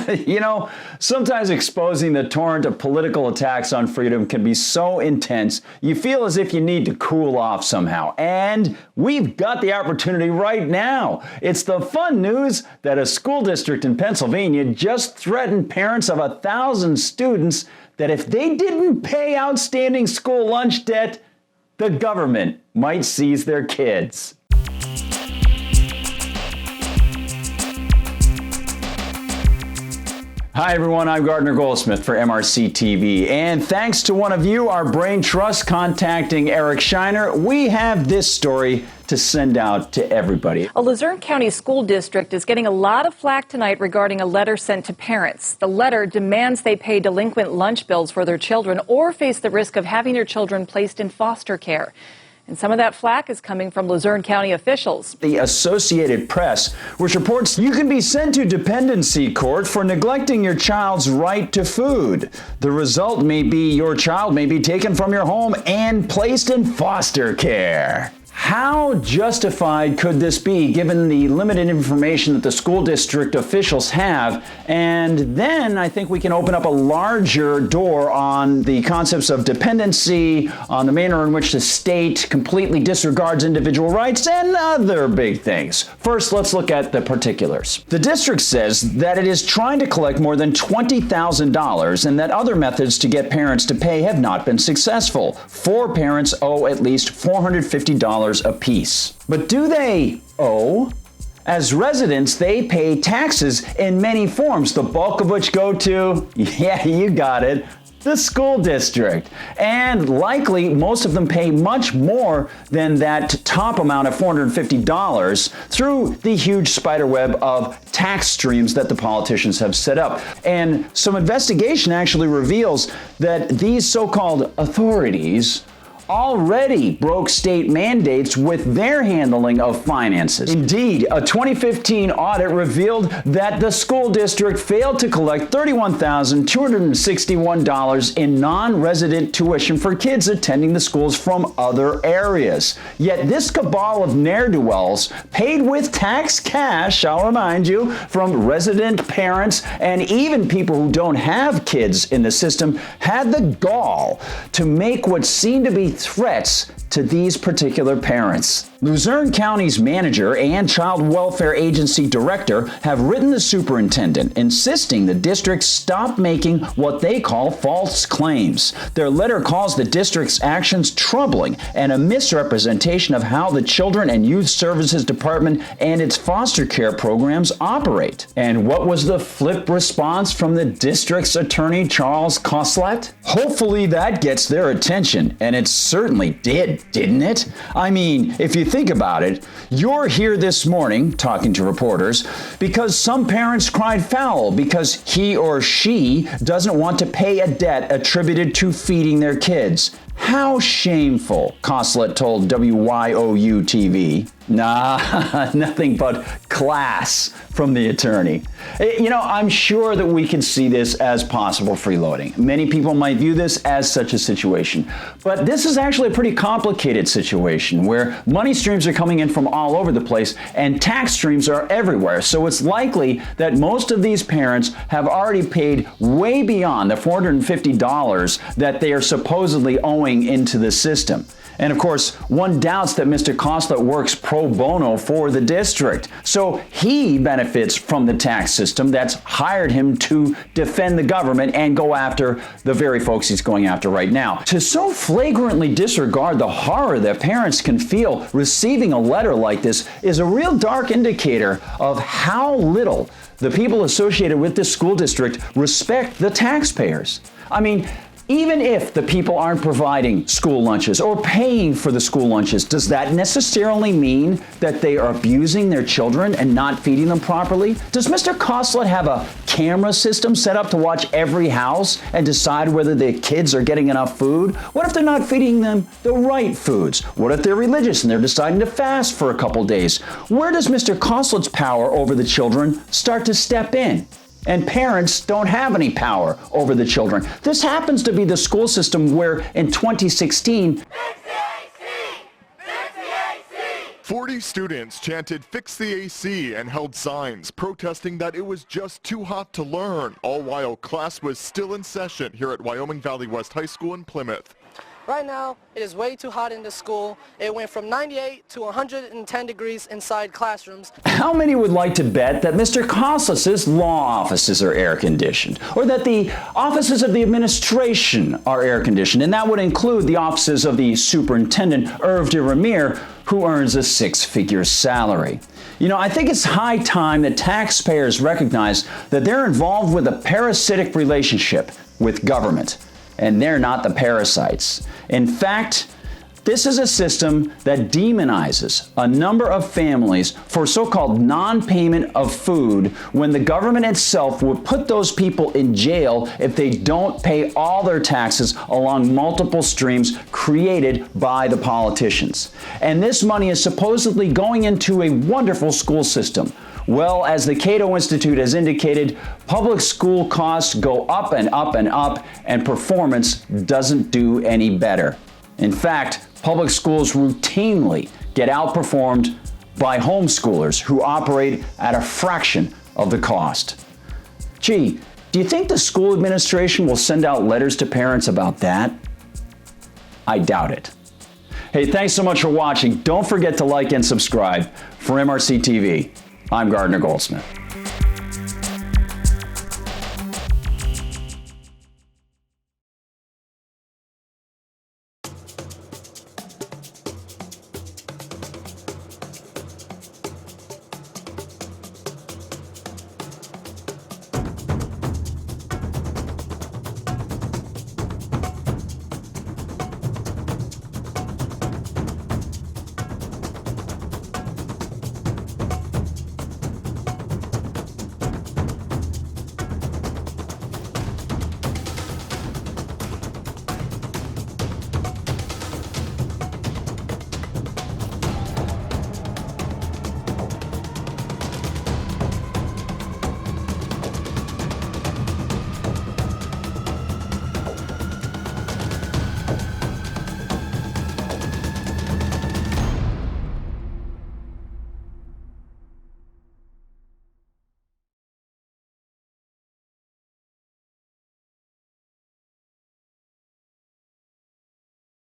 You know, sometimes exposing the torrent of political attacks on freedom can be so intense, you feel as if you need to cool off somehow. And we've got the opportunity right now. It's the fun news that a school district in Pennsylvania just threatened parents of 1,000 students that if they didn't pay outstanding school lunch debt, the government might seize their kids. Hi everyone, I'm Gardner Goldsmith for MRCTV, and thanks to one of you, our brain trust, contacting Eric Shiner, we have this story to send out to everybody. A Luzerne County school district is getting a lot of flack tonight regarding a letter sent to parents. The letter demands they pay delinquent lunch bills for their children or face the risk of having their children placed in foster care. And some of that flack is coming from Luzerne County officials. The Associated Press, which reports you can be sent to dependency court for neglecting your child's right to food. The result may be your child may be taken from your home and placed in foster care. How justified could this be given the limited information that the school district officials have? And then I think we can open up a larger door on the concepts of dependency, on the manner in which the state completely disregards individual rights, and other big things. First, let's look at the particulars. The district says that it is trying to collect more than $20,000 and that other methods to get parents to pay have not been successful. 4 parents owe at least $450 apiece. But do they owe? As residents, they pay taxes in many forms, the bulk of which go to, yeah, you got it, the school district. And likely, most of them pay much more than that top amount of $450 through the huge spiderweb of tax streams that the politicians have set up. And some investigation actually reveals that these so-called authorities already broke state mandates with their handling of finances. Indeed, a 2015 audit revealed that the school district failed to collect $31,261 in non-resident tuition for kids attending the schools from other areas. Yet this cabal of ne'er-do-wells, paid with tax cash, I'll remind you, from resident parents and even people who don't have kids in the system, had the gall to make what seemed to be threats to these particular parents. Luzerne County's manager and Child Welfare Agency director have written the superintendent insisting the district stop making what they call false claims. Their letter calls the district's actions troubling and a misrepresentation of how the Children and Youth Services Department and its foster care programs operate. And what was the flip response from the district's attorney, Charles Koslett? Hopefully that gets their attention, and it certainly did, didn't it? I mean, if you think about it, you're here this morning talking to reporters because some parents cried foul because he or she doesn't want to pay a debt attributed to feeding their kids. How shameful, Koslett told WYOU-TV. Nah, nothing but class from the attorney. You know, I'm sure that we can see this as possible freeloading. Many people might view this as such a situation. But this is actually a pretty complicated situation where money streams are coming in from all over the place and tax streams are everywhere. So it's likely that most of these parents have already paid way beyond the $450 that they are supposedly owing into the system. And of course, one doubts that Mr. Koslett works pro bono for the district. So he benefits from the tax system that's hired him to defend the government and go after the very folks he's going after right now. To so flagrantly disregard the horror that parents can feel receiving a letter like this is a real dark indicator of how little the people associated with this school district respect the taxpayers. I mean, even if the people aren't providing school lunches or paying for the school lunches, does that necessarily mean that they are abusing their children and not feeding them properly? Does Mr. Koslett have a camera system set up to watch every house and decide whether the kids are getting enough food? What if they're not feeding them the right foods? What if they're religious and they're deciding to fast for a couple days? Where does Mr. Koslett's power over the children start to step in? And parents don't have any power over the children. This happens to be the school system where in 2016, 40 students chanted "Fix the AC" and held signs protesting that it was just too hot to learn, all while class was still in session here at Wyoming Valley West High School in Plymouth. Right now, it is way too hot in the school. It went from 98 to 110 degrees inside classrooms. How many would like to bet that Mr. Costas' law offices are air-conditioned, or that the offices of the administration are air-conditioned, and that would include the offices of the superintendent, Irv de Ramir, who earns a six-figure salary? You know, I think it's high time that taxpayers recognize that they're involved with a parasitic relationship with government, and they're not the parasites. In fact, this is a system that demonizes a number of families for so-called non-payment of food when the government itself would put those people in jail if they don't pay all their taxes along multiple streams created by the politicians. And this money is supposedly going into a wonderful school system. Well, as the Cato Institute has indicated, public school costs go up and up and up, and performance doesn't do any better. In fact, public schools routinely get outperformed by homeschoolers who operate at a fraction of the cost. Gee, do you think the school administration will send out letters to parents about that? I doubt it. Hey, thanks so much for watching. Don't forget to like and subscribe. For MRCTV, I'm Gardner Goldsmith.